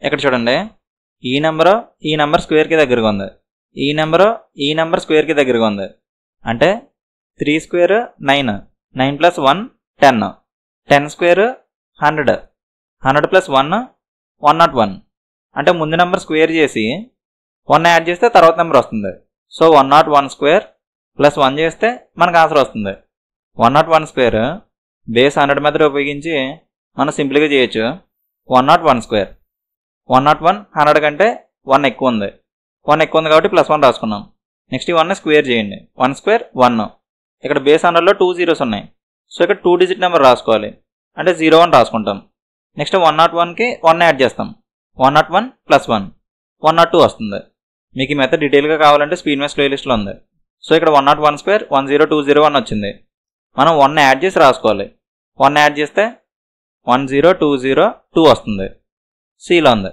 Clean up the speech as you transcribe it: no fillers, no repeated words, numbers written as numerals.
ఇక్కడ చూడండి, ఈ నెంబర్ స్క్వేర్కి దగ్గరగా ఉంది, ఈ నెంబర్ స్క్వేర్కి దగ్గరగా ఉంది. అంటే 3 స్క్వేర్ 9, 9 ప్లస్ 1 10, 10 స్క్వేర్ 100, 100 ప్లస్ 1 101. అంటే ముందు నెంబర్ స్క్వేర్ చేసి 1 యాడ్ చేస్తే తర్వాత నెంబర్ వస్తుంది. సో 101 స్క్వేర్ ప్లస్ 1 చేస్తే మనకు ఆన్సర్ వస్తుంది. 101 స్క్వేర్ బేస్ 100 మెథడ్ ఉపయోగించి మనం సింపుల్గా చేయొచ్చు. 101 స్క్వేర్, 101 100 కంటే 1 ఎక్కువ ఉంది, 1 ఎక్కువ ఉంది కాబట్టి ప్లస్ 1 రాసుకున్నాం. నెక్స్ట్ ఈ 1 స్క్వేర్ చేయండి. 1 స్క్వేర్ 1. ఇక్కడ బేస్ 100లో 2 జీరోస్ ఉన్నాయి. సో ఇక్కడ 2 డిజిట్ నెంబర్ రాసుకోవాలి, అంటే 01 రాసుకుంటాం. నెక్స్ట్ 101కి 1 యాడ్ చేస్తాం, 101 ప్లస్ 1 102 వస్తుంది. మీకు ఈ మెథడ్ డీటెయిల్గా కావాలంటే స్పీడ్ మ్యాథ్స్ ప్లేలిస్ట్లో ఉంది. సో ఇక్కడ 101 స్క్వేర్ 10201 వచ్చింది. మనం 1 యాడ్ చేసి రాసుకోవాలి. 1 యాడ్ చేస్తే 10202 వస్తుంది. సిలో ఉంది.